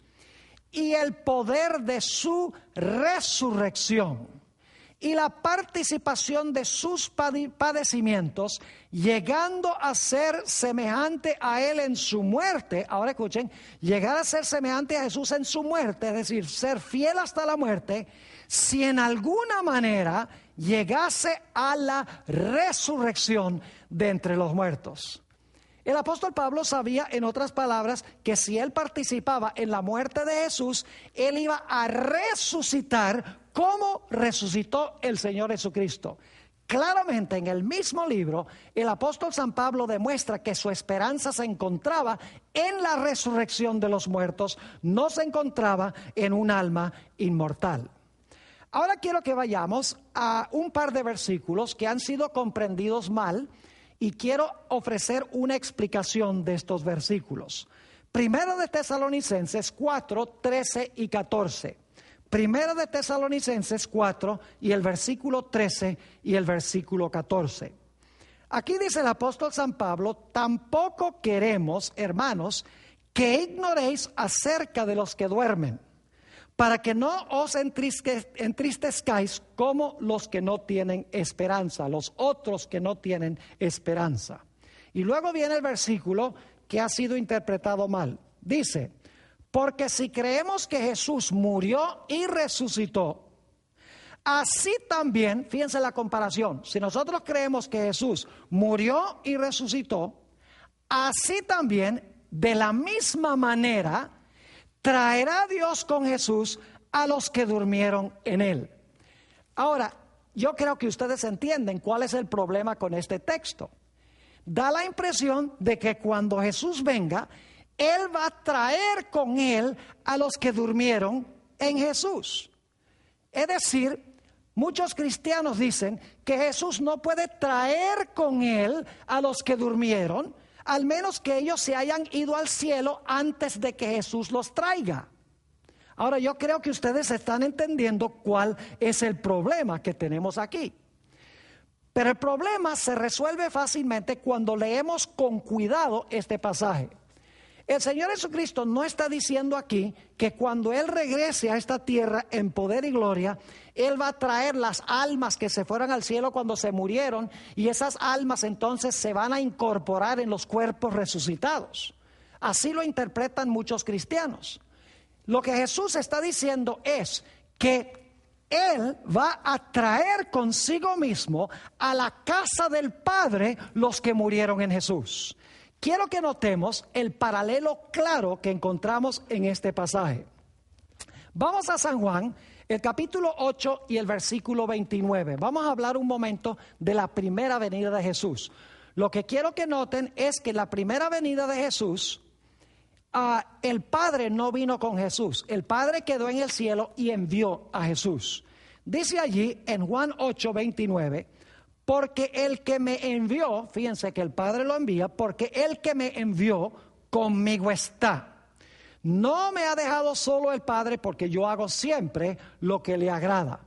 y el poder de su resurrección, y la participación de sus padecimientos, llegando a ser semejante a Él en su muerte. Ahora escuchen, llegar a ser semejante a Jesús en su muerte, es decir, ser fiel hasta la muerte, si en alguna manera llegase a la resurrección de entre los muertos. El apóstol Pablo sabía, en otras palabras, que si él participaba en la muerte de Jesús, él iba a resucitar como resucitó el Señor Jesucristo. Claramente en el mismo libro, el apóstol San Pablo demuestra que su esperanza se encontraba en la resurrección de los muertos, no se encontraba en un alma inmortal. Ahora quiero que vayamos a un par de versículos que han sido comprendidos mal, y quiero ofrecer una explicación de estos versículos. Primero de Tesalonicenses 4, 13 y 14. Primero de Tesalonicenses 4 y el versículo 13 y el versículo 14. Aquí dice el apóstol San Pablo: tampoco queremos, hermanos, que ignoréis acerca de los que duermen, para que no os entristezcáis como los que no tienen esperanza, los otros que no tienen esperanza. Y luego viene el versículo que ha sido interpretado mal. Dice: porque si creemos que Jesús murió y resucitó, así también, fíjense la comparación, si nosotros creemos que Jesús murió y resucitó, así también, de la misma manera, traerá Dios con Jesús a los que durmieron en Él. Ahora, yo creo que ustedes entienden cuál es el problema con este texto. Da la impresión de que cuando Jesús venga, Él va a traer con Él a los que durmieron en Jesús. Es decir, muchos cristianos dicen que Jesús no puede traer con Él a los que durmieron, al menos que ellos se hayan ido al cielo antes de que Jesús los traiga. Ahora, yo creo que ustedes están entendiendo cuál es el problema que tenemos aquí. Pero el problema se resuelve fácilmente cuando leemos con cuidado este pasaje. El Señor Jesucristo no está diciendo aquí que cuando Él regrese a esta tierra en poder y gloria, Él va a traer las almas que se fueron al cielo cuando se murieron, y esas almas entonces se van a incorporar en los cuerpos resucitados. Así lo interpretan muchos cristianos. Lo que Jesús está diciendo es que Él va a traer consigo mismo a la casa del Padre los que murieron en Jesús. Quiero que notemos el paralelo claro que encontramos en este pasaje. Vamos a San Juan, el capítulo 8 y el versículo 29. Vamos a hablar un momento de la primera venida de Jesús. Lo que quiero que noten es que la primera venida de Jesús, el Padre no vino con Jesús. El Padre quedó en el cielo y envió a Jesús. Dice allí en Juan 8, 29... porque el que me envió, fíjense que el Padre lo envía, porque el que me envió conmigo está. No me ha dejado solo el Padre, porque yo hago siempre lo que le agrada.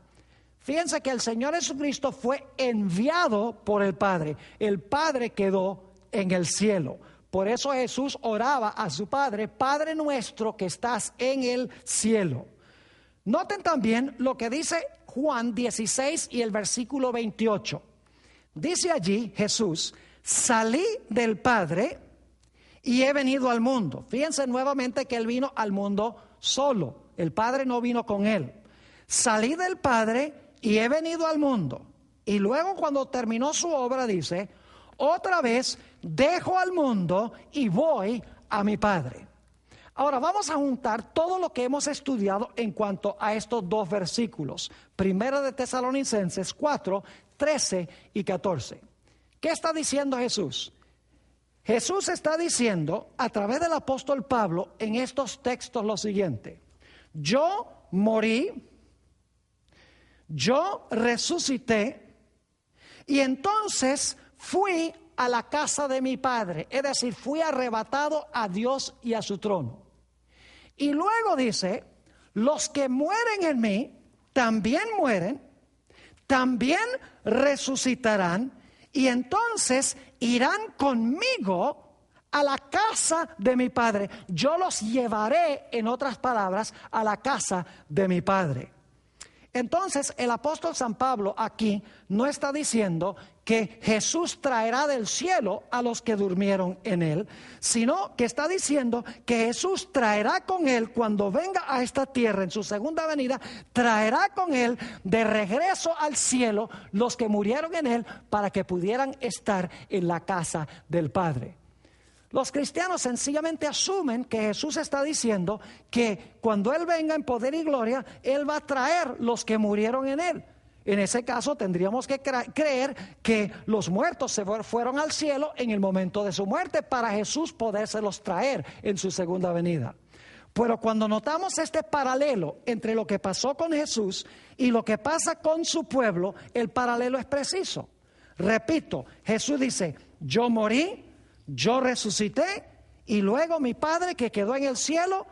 Fíjense que el Señor Jesucristo fue enviado por el Padre. El Padre quedó en el cielo. Por eso Jesús oraba a su Padre: Padre nuestro que estás en el cielo. Noten también lo que dice Juan 16 y el versículo 28. Dice allí Jesús: salí del Padre y he venido al mundo. Fíjense nuevamente que Él vino al mundo solo. El Padre no vino con Él. Salí del Padre y he venido al mundo. Y luego, cuando terminó su obra, dice: otra vez dejo al mundo y voy a mi Padre. Ahora vamos a juntar todo lo que hemos estudiado en cuanto a estos dos versículos. Primero de Tesalonicenses 4, 13 y 14. ¿Qué está diciendo Jesús? Jesús está diciendo a través del apóstol Pablo en estos textos lo siguiente: yo morí, yo resucité y entonces fui a la casa de mi Padre, es decir, fui arrebatado a Dios y a su trono. Y luego dice: los que mueren en mí también mueren, también resucitarán, y entonces irán conmigo a la casa de mi Padre. Yo los llevaré, en otras palabras, a la casa de mi Padre. Entonces, el apóstol San Pablo aquí no está diciendo que Jesús traerá del cielo a los que durmieron en él, sino que está diciendo que Jesús traerá con él, cuando venga a esta tierra en su segunda venida, traerá con él de regreso al cielo los que murieron en él, para que pudieran estar en la casa del Padre. Los cristianos sencillamente asumen que Jesús está diciendo que cuando Él venga en poder y gloria, Él va a traer los que murieron en Él. En ese caso tendríamos que creer que los muertos se fueron al cielo en el momento de su muerte, para Jesús podérselos traer en su segunda venida. Pero cuando notamos este paralelo entre lo que pasó con Jesús y lo que pasa con su pueblo, el paralelo es preciso. Repito, Jesús dice: yo morí, yo resucité, y luego mi Padre que quedó en el cielo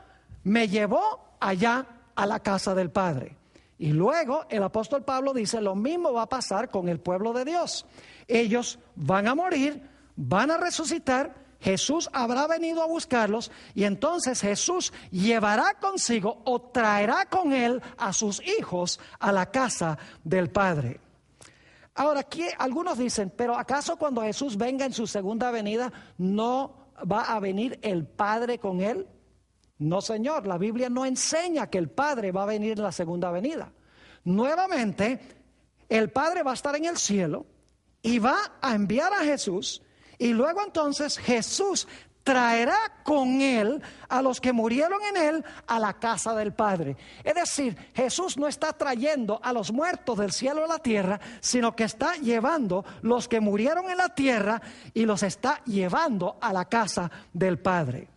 me llevó allá a la casa del Padre. Y luego el apóstol Pablo dice: lo mismo va a pasar con el pueblo de Dios. Ellos van a morir, van a resucitar, Jesús habrá venido a buscarlos, y entonces Jesús llevará consigo o traerá con él a sus hijos a la casa del Padre. Ahora, aquí algunos dicen: pero ¿acaso cuando Jesús venga en su segunda venida no va a venir el Padre con él? No, señor, la Biblia no enseña que el Padre va a venir en la segunda venida. Nuevamente, el Padre va a estar en el cielo y va a enviar a Jesús, y luego entonces Jesús traerá con él a los que murieron en él a la casa del Padre. Es decir, Jesús no está trayendo a los muertos del cielo a la tierra, sino que está llevando los que murieron en la tierra y los está llevando a la casa del Padre.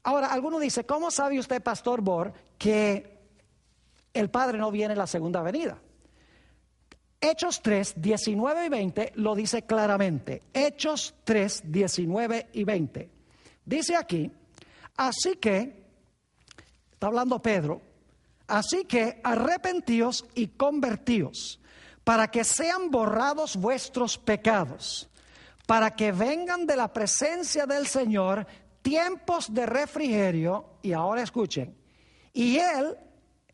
Ahora, alguno dice: ¿cómo sabe usted, Pastor Bor, que el Padre no viene en la segunda venida? Hechos 3, 19 y 20 lo dice claramente. Hechos 3, 19 y 20. Dice aquí: así que, está hablando Pedro, así que arrepentíos y convertíos, para que sean borrados vuestros pecados, para que vengan de la presencia del Señor tiempos de refrigerio. Y ahora escuchen: y Él,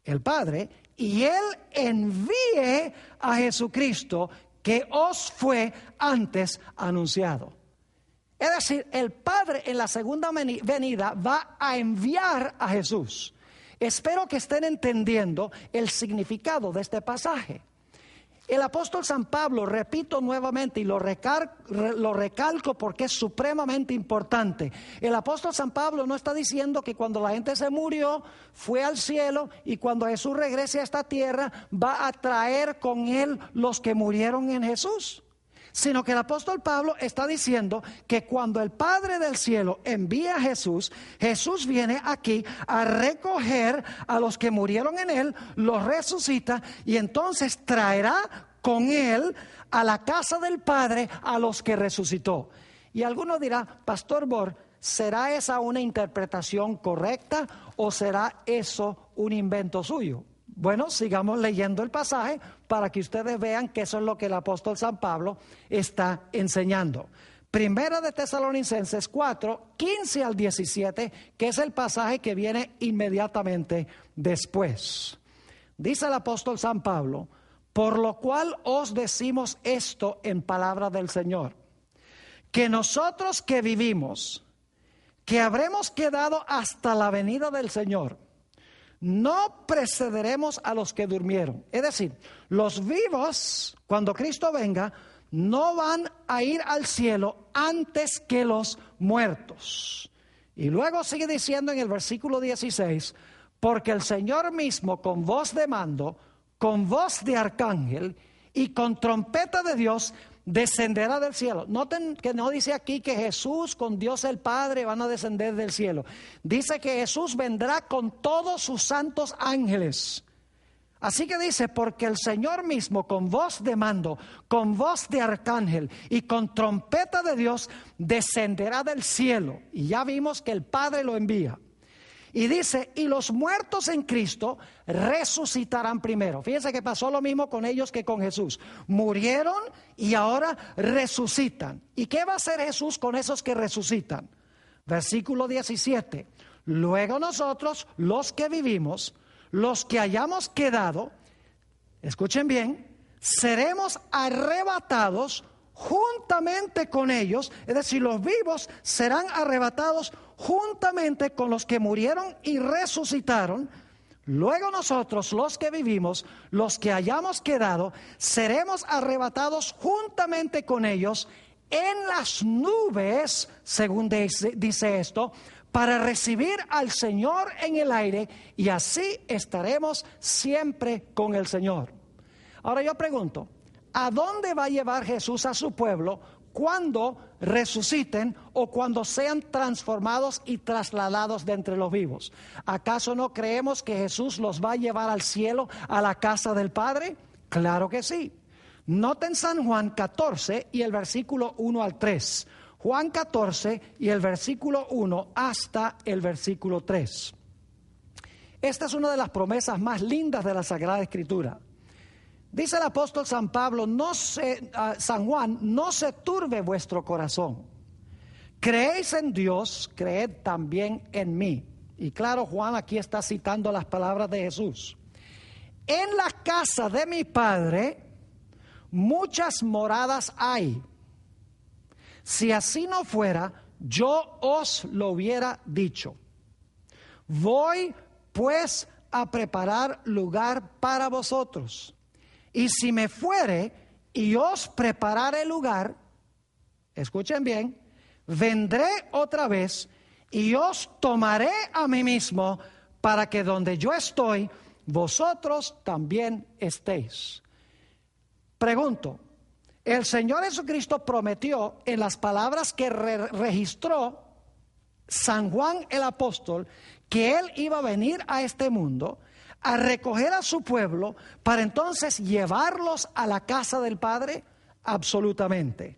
el Padre, y Él envíe a Jesucristo, que os fue antes anunciado. Es decir, el Padre en la segunda venida va a enviar a Jesús. Espero que estén entendiendo el significado de este pasaje. El apóstol San Pablo, repito nuevamente y lo recalco porque es supremamente importante. El apóstol San Pablo no está diciendo que cuando la gente se murió, fue al cielo, y cuando Jesús regrese a esta tierra va a traer con él los que murieron en Jesús. Sino que el apóstol Pablo está diciendo que cuando el Padre del cielo envía a Jesús, Jesús viene aquí a recoger a los que murieron en él, los resucita, y entonces traerá con él a la casa del Padre a los que resucitó. Y alguno dirá: Pastor Bor, ¿será esa una interpretación correcta o será eso un invento suyo? Bueno, sigamos leyendo el pasaje para que ustedes vean que eso es lo que el apóstol San Pablo está enseñando. Primera de Tesalonicenses 4, 15 al 17, que es el pasaje que viene inmediatamente después. Dice el apóstol San Pablo: por lo cual os decimos esto en palabra del Señor, que nosotros que vivimos, que habremos quedado hasta la venida del Señor, no precederemos a los que durmieron. Es decir, los vivos, cuando Cristo venga, no van a ir al cielo antes que los muertos. Y luego sigue diciendo en el versículo 16: porque el Señor mismo, con voz de mando, con voz de arcángel y con trompeta de Dios, descenderá del cielo. Noten que no dice aquí que Jesús con Dios el Padre van a descender del cielo. Dice que Jesús vendrá con todos sus santos ángeles. Así que dice: porque el Señor mismo, con voz de mando, con voz de arcángel y con trompeta de Dios, descenderá del cielo. Y ya vimos que el Padre lo envía. Y dice: y los muertos en Cristo resucitarán primero. Fíjense que pasó lo mismo con ellos que con Jesús. Murieron y ahora resucitan. ¿Y qué va a hacer Jesús con esos que resucitan? Versículo 17. Luego nosotros, los que vivimos, los que hayamos quedado, escuchen bien, seremos arrebatados juntamente con ellos, es decir, los vivos serán arrebatados juntamente con los que murieron y resucitaron. Luego nosotros, los que vivimos, los que hayamos quedado, seremos arrebatados juntamente con ellos en las nubes, según dice esto, para recibir al Señor en el aire, y así estaremos siempre con el Señor. Ahora yo pregunto, ¿a dónde va a llevar Jesús a su pueblo cuando resuciten o cuando sean transformados y trasladados de entre los vivos? ¿Acaso no creemos que Jesús los va a llevar al cielo, a la casa del Padre? Claro que sí. Noten San Juan 14 y el versículo 1 al 3. Juan 14 y el versículo 1 hasta el versículo 3. Esta es una de las promesas más lindas de la Sagrada Escritura. Dice el apóstol San Pablo, San Juan, no se turbe vuestro corazón. Creéis en Dios, creed también en mí. Y claro, Juan aquí está citando las palabras de Jesús. En la casa de mi Padre muchas moradas hay. Si así no fuera, yo os lo hubiera dicho. Voy pues a preparar lugar para vosotros. Y si me fuere y os preparare lugar, escuchen bien, vendré otra vez y os tomaré a mí mismo, para que donde yo estoy, vosotros también estéis. Pregunto, el Señor Jesucristo prometió en las palabras que registró San Juan el apóstol, que Él iba a venir a este mundo a recoger a su pueblo para entonces llevarlos a la casa del Padre. Absolutamente.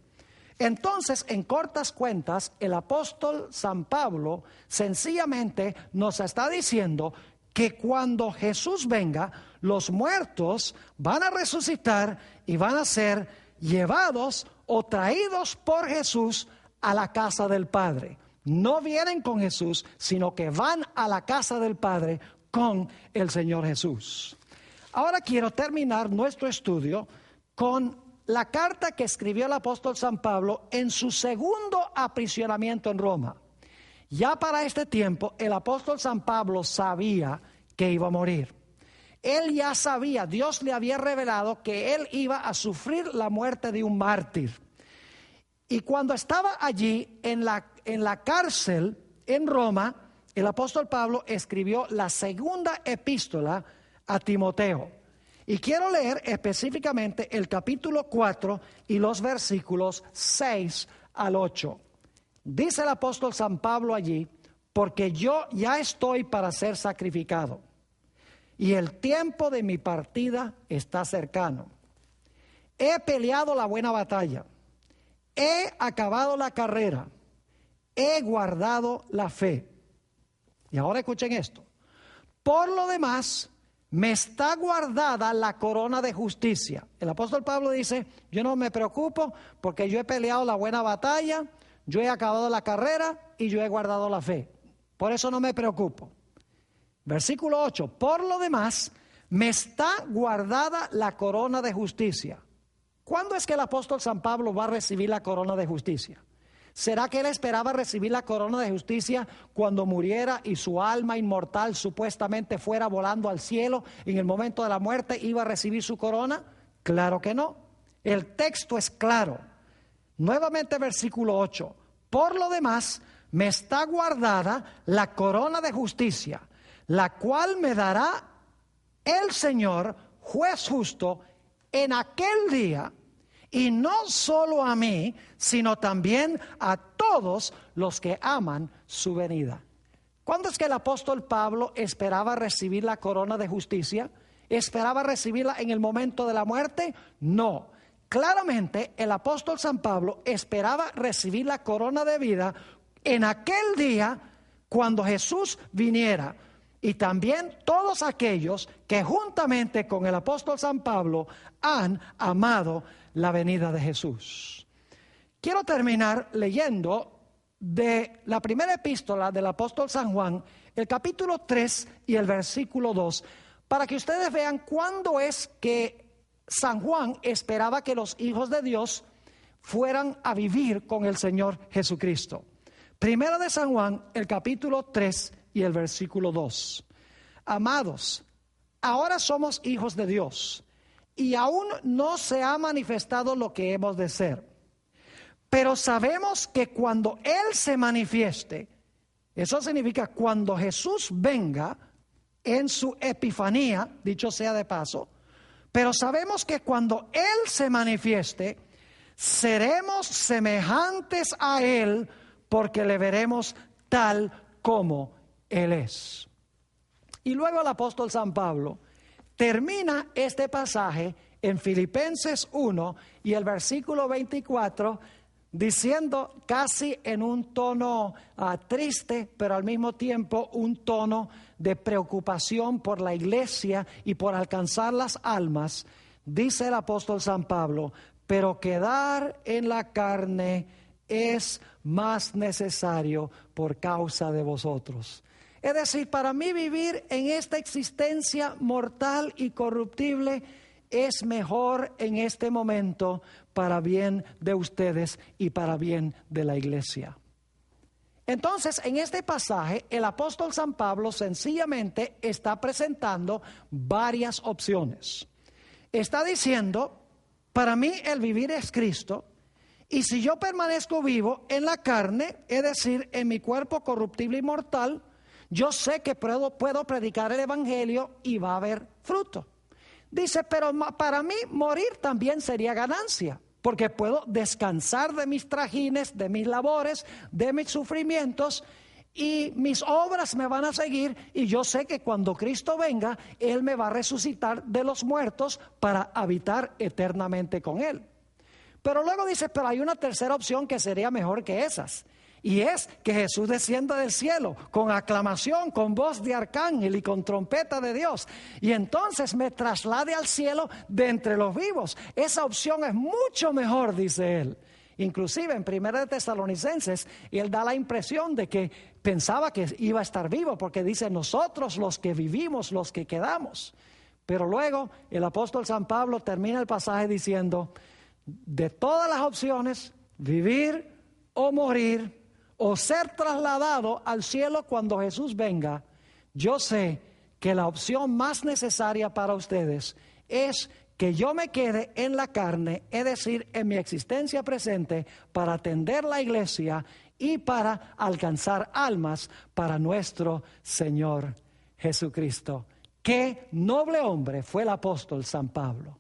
Entonces, en cortas cuentas, el apóstol San Pablo sencillamente nos está diciendo que cuando Jesús venga, los muertos van a resucitar y van a ser llevados o traídos por Jesús a la casa del Padre. No vienen con Jesús, sino que van a la casa del Padre con el Señor Jesús. Ahora quiero terminar nuestro estudio con la carta que escribió el apóstol San Pablo en su segundo aprisionamiento en Roma. Ya para este tiempo el apóstol San Pablo sabía que iba a morir. Él ya sabía, Dios le había revelado que él iba a sufrir la muerte de un mártir. Y cuando estaba allí en la cárcel en Roma, el apóstol Pablo escribió la segunda epístola a Timoteo. Y quiero leer específicamente el capítulo 4 y los versículos 6 al 8. Dice el apóstol San Pablo allí: porque yo ya estoy para ser sacrificado, y el tiempo de mi partida está cercano. He peleado la buena batalla, he acabado la carrera, he guardado la fe. Y ahora escuchen esto: por lo demás, me está guardada la corona de justicia. El apóstol Pablo dice: yo no me preocupo porque yo he peleado la buena batalla, yo he acabado la carrera y yo he guardado la fe. Por eso no me preocupo. Versículo 8: por lo demás, me está guardada la corona de justicia. ¿Cuándo es que el apóstol San Pablo va a recibir la corona de justicia? ¿Será que él esperaba recibir la corona de justicia cuando muriera y su alma inmortal supuestamente fuera volando al cielo y en el momento de la muerte iba a recibir su corona? Claro que no. El texto es claro. Nuevamente versículo 8: por lo demás, me está guardada la corona de justicia, la cual me dará el Señor, juez justo, en aquel día. Y no solo a mí, sino también a todos los que aman su venida. ¿Cuándo es que el apóstol Pablo esperaba recibir la corona de justicia? ¿Esperaba recibirla en el momento de la muerte? No. Claramente el apóstol San Pablo esperaba recibir la corona de vida en aquel día cuando Jesús viniera. Y también todos aquellos que juntamente con el apóstol San Pablo han amado la venida de Jesús. Quiero terminar leyendo de la primera epístola del apóstol San Juan, el capítulo 3 y el versículo 2, para que ustedes vean cuándo es que San Juan esperaba que los hijos de Dios fueran a vivir con el Señor Jesucristo. Primera de San Juan, el capítulo 3 y el versículo 2. Amados, ahora somos hijos de Dios y aún no se ha manifestado lo que hemos de ser. Pero sabemos que cuando Él se manifieste, eso significa cuando Jesús venga en su epifanía, dicho sea de paso, pero sabemos que cuando Él se manifieste, seremos semejantes a Él porque le veremos tal como Él es. Y luego el apóstol San Pablo termina este pasaje en Filipenses 1 y el versículo 24 diciendo casi en un tono triste, pero al mismo tiempo un tono de preocupación por la iglesia y por alcanzar las almas, dice el apóstol San Pablo: pero quedar en la carne es más necesario por causa de vosotros. Es decir, para mí vivir en esta existencia mortal y corruptible es mejor en este momento para bien de ustedes y para bien de la iglesia. Entonces, en este pasaje, el apóstol San Pablo sencillamente está presentando varias opciones. Está diciendo: para mí el vivir es Cristo, y si yo permanezco vivo en la carne, es decir, en mi cuerpo corruptible y mortal, yo sé que puedo predicar el evangelio y va a haber fruto. Dice, pero para mí morir también sería ganancia, porque puedo descansar de mis trajines, de mis labores, de mis sufrimientos, y mis obras me van a seguir, y yo sé que cuando Cristo venga, Él me va a resucitar de los muertos para habitar eternamente con Él. Pero luego dice, pero hay una tercera opción que sería mejor que esas. Y es que Jesús descienda del cielo con aclamación, con voz de arcángel y con trompeta de Dios. Y entonces me traslade al cielo de entre los vivos. Esa opción es mucho mejor, dice él. Inclusive en 1 Tesalonicenses, él da la impresión de que pensaba que iba a estar vivo, porque dice, nosotros los que vivimos, los que quedamos. Pero luego el apóstol San Pablo termina el pasaje diciendo, de todas las opciones, vivir o morir, o ser trasladado al cielo cuando Jesús venga, yo sé que la opción más necesaria para ustedes es que yo me quede en la carne, es decir, en mi existencia presente, para atender la iglesia y para alcanzar almas para nuestro Señor Jesucristo. Qué noble hombre fue el apóstol San Pablo.